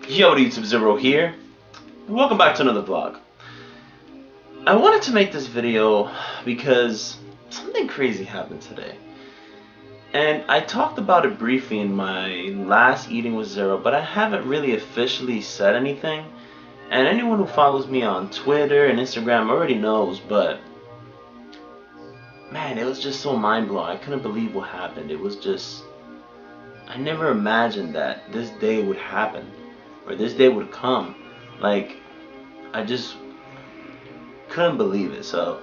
Yo, Zero here, and welcome back to another vlog. I wanted to make this video because something crazy happened today. And I talked about it briefly in my last Eating with Zero, but I haven't really officially said anything. And anyone who follows me on Twitter and Instagram already knows, but man, it was just so mind-blowing. I couldn't believe what happened. It was just, I never imagined that this day would happen, or this day would come. Like, I just couldn't believe it. So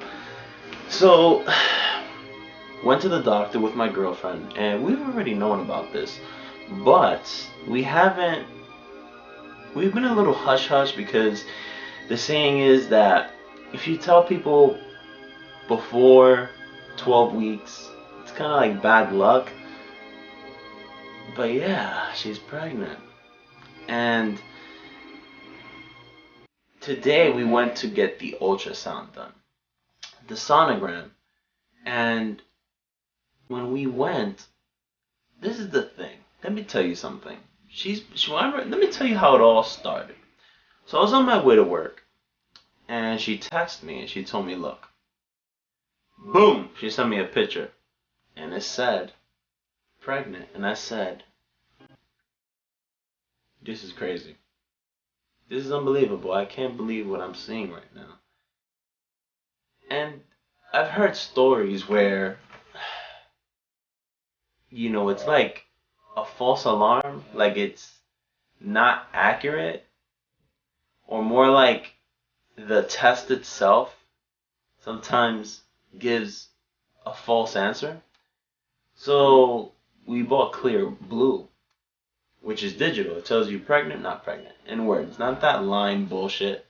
went to the doctor with my girlfriend, and we've already known about this, but we've been a little hush hush because the saying is that if you tell people before 12 weeks, it's kind of like bad luck. But yeah, she's pregnant. And today we went to get the ultrasound done, the sonogram. And when we went, this is the thing. Let me tell you something. Let me tell you how it all started. So I was on my way to work, and she texted me and she told me, look, boom, she sent me a picture, and it said, pregnant. And I said, this is crazy. This is unbelievable. I can't believe what I'm seeing right now. And I've heard stories where, it's like a false alarm, like it's not accurate, or more like the test itself sometimes gives a false answer. So we bought Clear Blue, which is digital. It tells you pregnant, not pregnant, in words, not that line bullshit.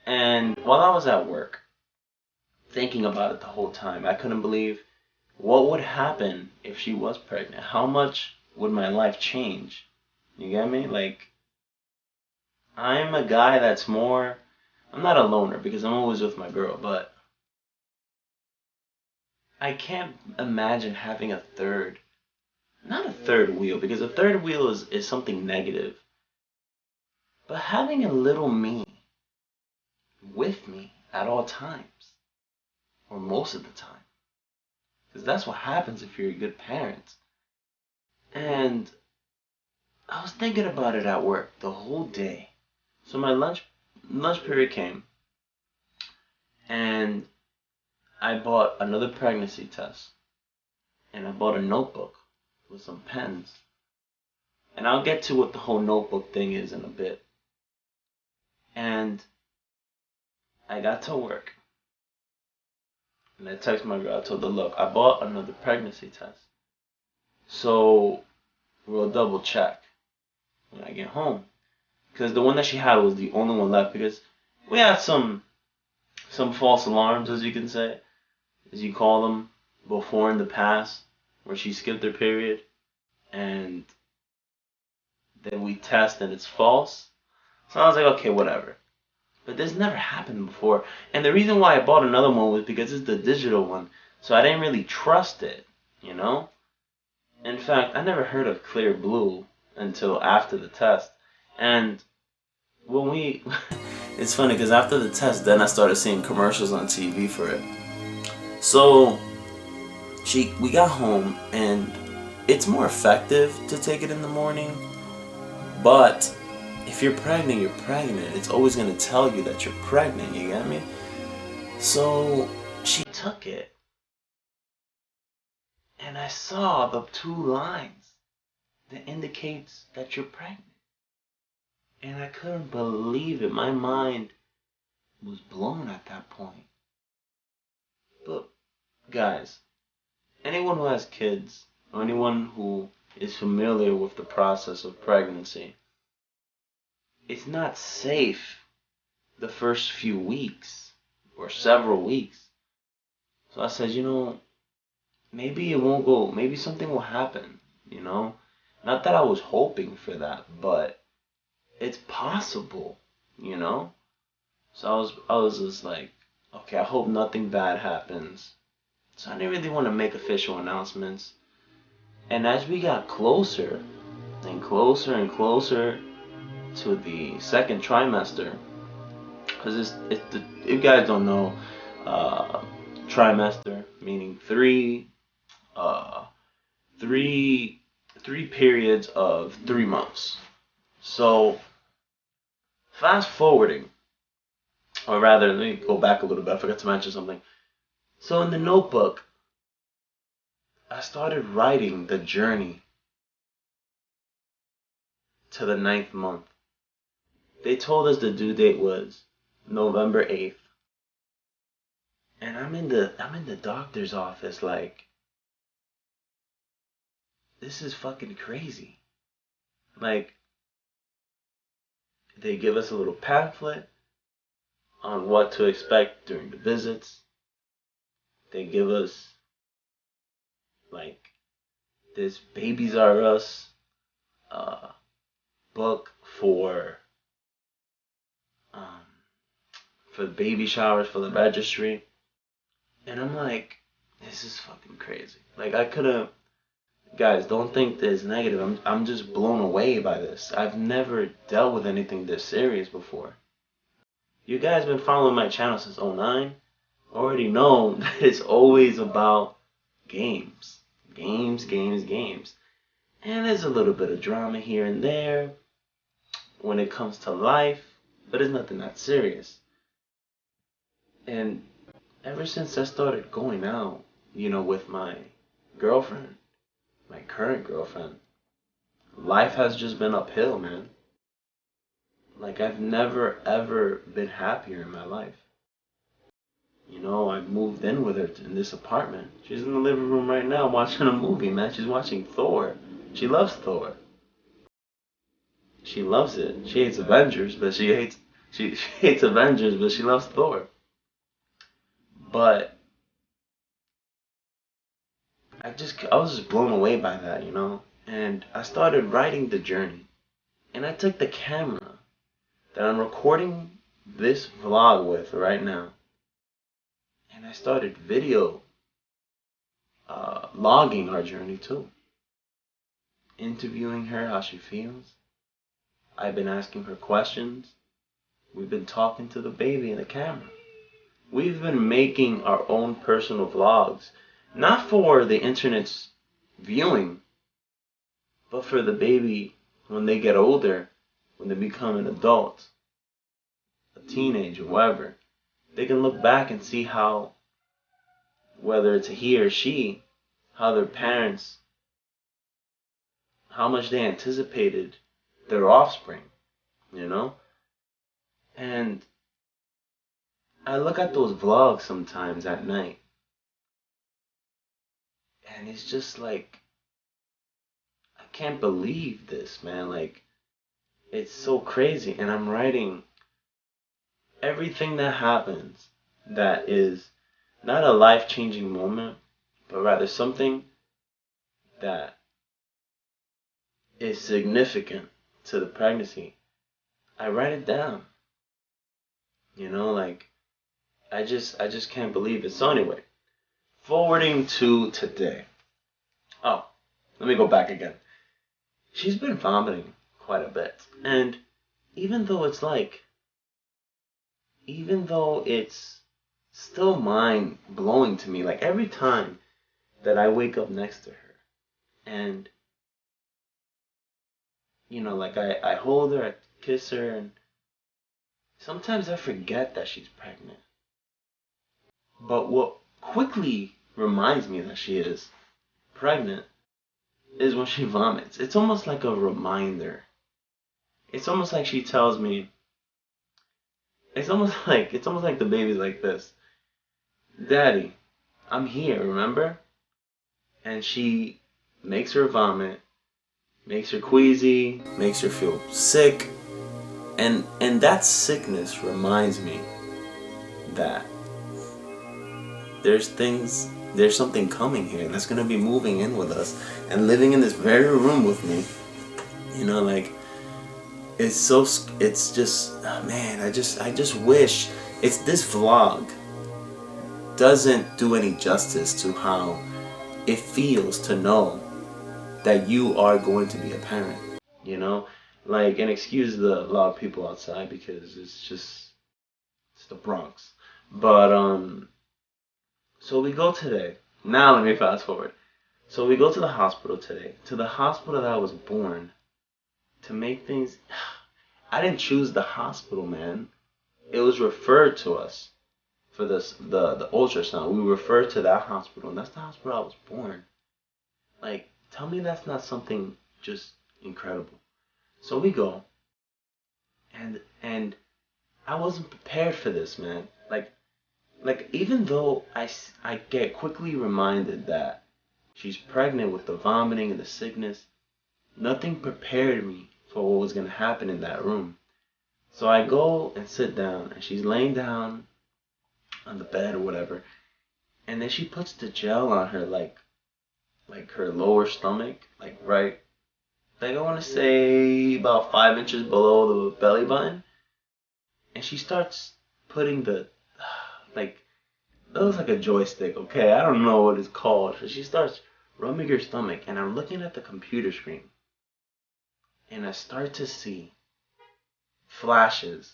And while I was at work, thinking about it the whole time, I couldn't believe what would happen if she was pregnant. How much would my life change? You get me? Like, I'm a guy that's more, I'm not a loner because I'm always with my girl, but I can't imagine having a third, not a third wheel, because a third wheel is something negative, but having a little me with me at all times, or most of the time. Because that's what happens if you're a good parent. And I was thinking about it at work the whole day. So my lunch period came, and I bought another pregnancy test, and I bought a notebook with some pens. And I'll get to what the whole notebook thing is in a bit. And I got to work, and I texted my girl. I told her, look, I bought another pregnancy test, so we'll double check when I get home. Because the one that she had was the only one left, because we had some false alarms, as you can say, as you call them, before in the past, where she skipped her period, and then we test and it's false. So I was like, okay, whatever. But this never happened before. And the reason why I bought another one was because it's the digital one, so I didn't really trust it, you know? In fact, I never heard of Clear Blue until after the test. And it's funny because after the test, then I started seeing commercials on TV for it. So we got home, and it's more effective to take it in the morning. But if you're pregnant, you're pregnant. It's always gonna tell you that you're pregnant. You get me? So she took it, and I saw the two lines that indicates that you're pregnant. And I couldn't believe it. My mind was blown at that point. But, guys, anyone who has kids, or anyone who is familiar with the process of pregnancy, it's not safe the first few weeks, or several weeks. So I said, maybe it won't go, maybe something will happen, Not that I was hoping for that, but it's possible, So I was just like, okay, I hope nothing bad happens. So I didn't really want to make official announcements. And as we got closer and closer and closer to the second trimester, because if you guys don't know, trimester meaning uh, three, three periods of 3 months. So fast forwarding, or rather, let me go back a little bit. I forgot to mention something. So in the notebook, I started writing the journey to the 9th month. They told us the due date was November 8th. And I'm in the doctor's office like, this is fucking crazy. Like, they give us a little pamphlet on what to expect during the visits. They give us like this Babies R Us book um, for the baby showers for the registry. And I'm like, this is fucking crazy. Like, I could have, guys, don't think this is negative. I'm just blown away by this. I've never dealt with anything this serious before. You guys been following my channel since '09. Already know that it's always about games. Games, games, games. And there's a little bit of drama here and there when it comes to life, but it's nothing that serious. And ever since I started going out, with my girlfriend, my current girlfriend, life has just been uphill, man. Like, I've never ever been happier in my life. I moved in with her in this apartment. She's in the living room right now watching a movie, man. She's watching Thor. She loves Thor. She loves it. She hates Avengers, but she hates Avengers, but she loves Thor. But I was just blown away by that, And I started writing the journey. And I took the camera that I'm recording this vlog with right now. And I started logging our journey too. Interviewing her, how she feels. I've been asking her questions. We've been talking to the baby in the camera. We've been making our own personal vlogs. Not for the internet's viewing, but for the baby when they get older, when they become an adult, a teenager, whatever. They can look back and see how, whether it's a he or she, how their parents, how much they anticipated their offspring, And I look at those vlogs sometimes at night, and it's just like, I can't believe this, man. Like, it's so crazy. And I'm writing everything that happens that is not a life-changing moment, but rather something that is significant to the pregnancy. I write it down. Like, I just can't believe it. So anyway, forwarding to today. Oh, let me go back again. She's been vomiting quite a bit. And even though it's still mind blowing to me, like every time that I wake up next to her and, like I hold her, I kiss her, and sometimes I forget that she's pregnant. But what quickly reminds me that she is pregnant is when she vomits. It's almost like a reminder. It's almost like she tells me, it's almost like the baby's like this. Daddy, I'm here, remember? And she makes her vomit, makes her queasy, makes her feel sick. And that sickness reminds me that there's something coming here that's gonna be moving in with us and living in this very room with me. Like, it's just, man, I just wish this vlog doesn't do any justice to how it feels to know that you are going to be a parent. Like, and excuse the loud people outside because it's the Bronx. But so we go today. Now let me fast forward. So we go to the hospital today, to the hospital that I was born, to make things. I didn't choose the hospital, man. It was referred to us for the ultrasound. We were referred to that hospital, and that's the hospital I was born. Like, tell me that's not something just incredible. So we go, and I wasn't prepared for this, man. Like even though I get quickly reminded that she's pregnant with the vomiting and the sickness, nothing prepared me for what was gonna happen in that room. So I go and sit down, and she's laying down on the bed or whatever, and then she puts the gel on her like her lower stomach, like I want to say about 5 inches below the belly button, and she starts putting the like it looks like a joystick, okay? I don't know what it's called. So she starts rubbing her stomach, and I'm looking at the computer screen, and I start to see flashes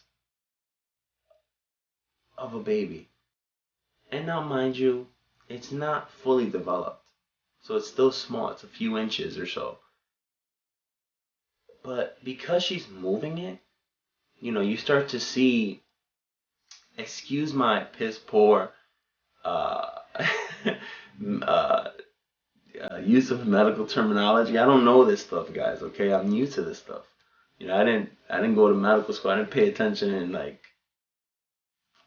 of a baby. And now, mind you, it's not fully developed. So it's still small, it's a few inches or so. But because she's moving it, you start to see, excuse my piss poor uh, uh, use of medical terminology. I don't know this stuff, guys. Okay, I'm new to this stuff. I didn't go to medical school. I didn't pay attention in like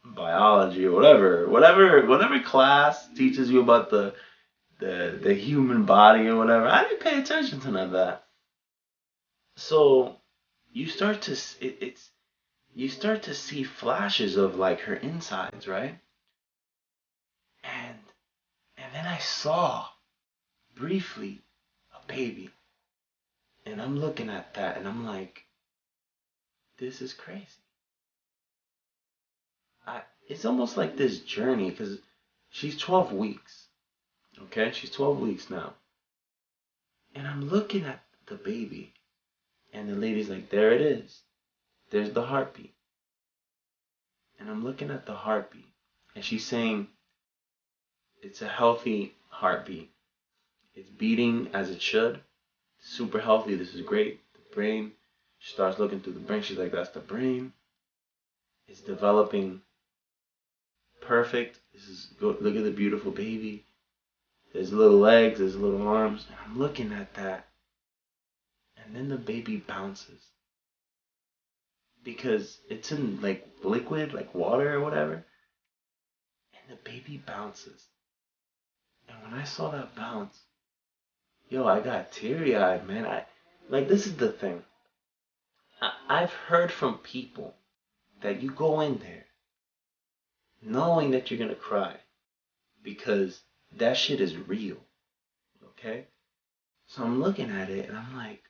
biology or whatever class teaches you about the human body or whatever. I didn't pay attention to none of that. So you start to it's you start to see flashes of like her insides, right? And and then I saw briefly a baby, and I'm looking at that, and I'm like, this is crazy. It's almost like this journey because she's 12 weeks. Okay, she's 12 weeks now, and I'm looking at the baby, and the lady's like, there it is. There's the heartbeat, and I'm looking at the heartbeat, and she's saying it's a healthy heartbeat. It's beating as it should. Super healthy. This is great. The brain. She starts looking through the brain. She's like, that's the brain. It's developing perfect. This is good. Look at the beautiful baby. There's little legs. There's little arms. And I'm looking at that. And then the baby bounces. Because it's in like liquid, like water or whatever. And the baby bounces. And when I saw that bounce, yo, I got teary eyed, man. This is the thing. I've heard from people that you go in there knowing that you're gonna cry because that shit is real. Okay? So I'm looking at it and I'm like,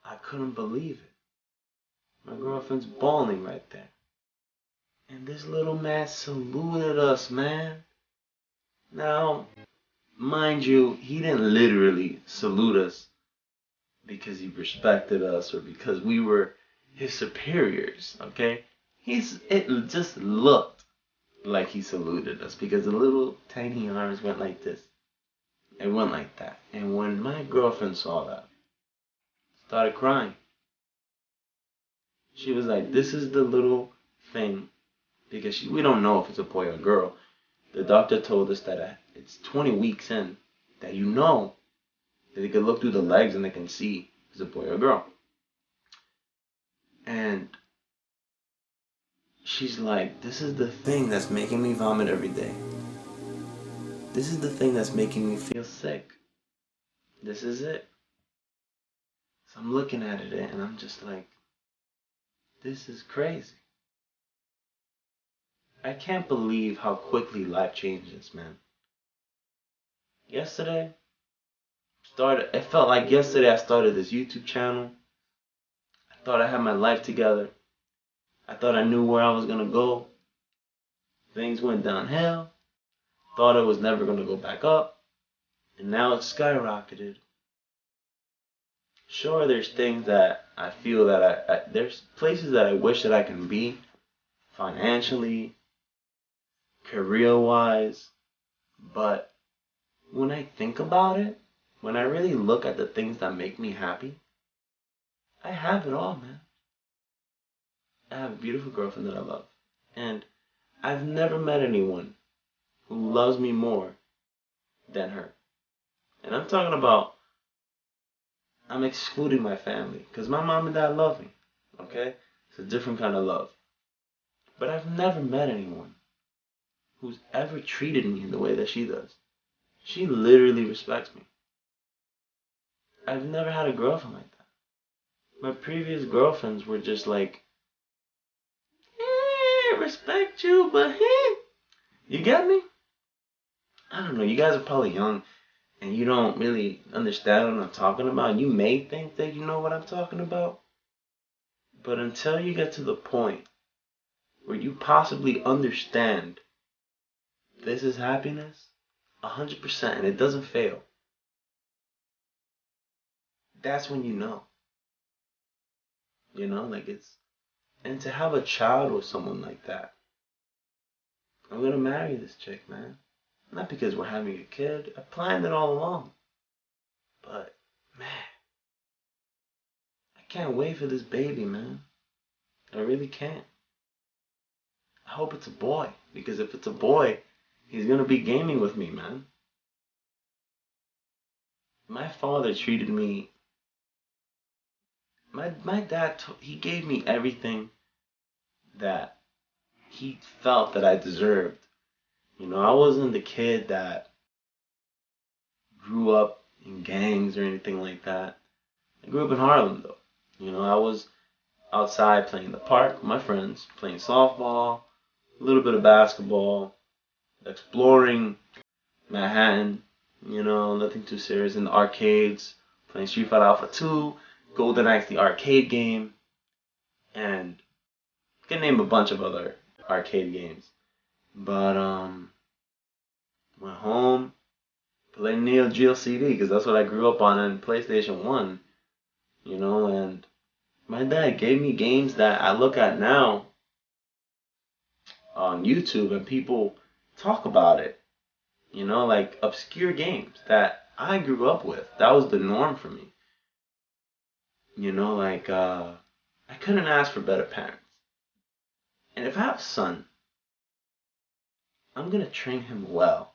I couldn't believe it. My girlfriend's bawling right there. And this little man saluted us, man. Now, mind you, he didn't literally salute us because he respected us or because we were his superiors, okay? It just looked like he saluted us because the little tiny arms went like this. It went like that. And when my girlfriend saw that, started crying. She was like, this is the little thing because we don't know if it's a boy or a girl. The doctor told us that it's 20 weeks in that that they can look through the legs and they can see if it's a boy or a girl. And she's like, this is the thing that's making me vomit every day. This is the thing that's making me feel sick. This is it. So I'm looking at it and I'm just like, this is crazy. I can't believe how quickly life changes, man. Yesterday, it felt like yesterday I started this YouTube channel. I thought I had my life together. I thought I knew where I was gonna go. Things went downhill. Thought it was never gonna go back up. And now it's skyrocketed. Sure, there's things that I feel that there's places that I wish that I can be financially, career-wise, but when I think about it, when I really look at the things that make me happy, I have it all, man. I have a beautiful girlfriend that I love. And I've never met anyone who loves me more than her. And I'm talking about, I'm excluding my family. Because my mom and dad love me. Okay? It's a different kind of love. But I've never met anyone who's ever treated me in the way that she does. She literally respects me. I've never had a girlfriend like that. My previous girlfriends were just like, respect you, but you get me? I don't know, you guys are probably young and you don't really understand what I'm talking about. You may think that you know what I'm talking about, but until you get to the point where you possibly understand this is happiness, 100%, and it doesn't fail, that's when you know. You know, like and to have a child with someone like that. I'm gonna marry this chick, man. Not because we're having a kid. I planned it all along. But, man, I can't wait for this baby, man. I really can't. I hope it's a boy. Because if it's a boy, he's gonna be gaming with me, man. My father treated me... My dad, he gave me everything that he felt that I deserved. You know, I wasn't the kid that grew up in gangs or anything like that. I grew up in Harlem, though. You know, I was outside playing in the park with my friends, playing softball, a little bit of basketball, exploring Manhattan, you know, nothing too serious, in the arcades, playing Street Fighter Alpha 2, Golden Axe, the arcade game, and I can name a bunch of other arcade games. But, went home, played Neo Geo CD, because that's what I grew up on PlayStation 1, you know, and my dad gave me games that I look at now on YouTube and people talk about it. You know, like obscure games that I grew up with. That was the norm for me. You know, like I couldn't ask for better parents. And if I have a son, I'm gonna train him well.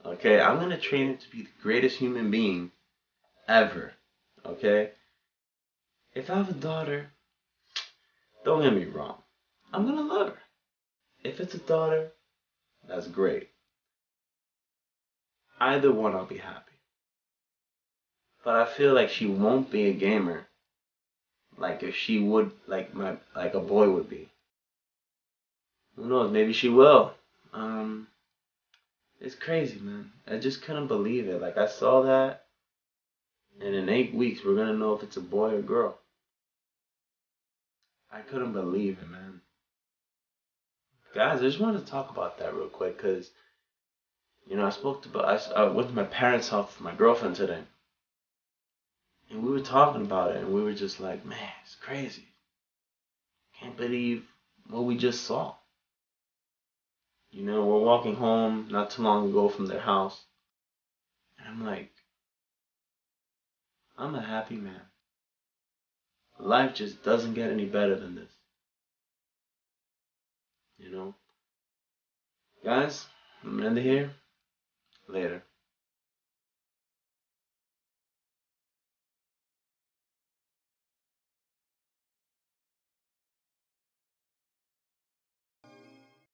Okay? I'm gonna train him to be the greatest human being ever. Okay? If I have a daughter, don't get me wrong. I'm gonna love her. If it's a daughter, that's great. Either one, I'll be happy. But I feel like she won't be a gamer like if she would, like a boy would be. Who knows? Maybe she will. It's crazy, man. I just couldn't believe it. Like I saw that, and in 8 weeks we're gonna know if it's a boy or girl. I couldn't believe it, man. Guys, I just wanted to talk about that real quick, cause you know I went to my parents' house with my girlfriend today, and we were talking about it, and we were just like, man, it's crazy. Can't believe what we just saw. You know, we're walking home not too long ago from their house, and I'm like, I'm a happy man. Life just doesn't get any better than this. You know? Guys, I'm gonna end it here. Later.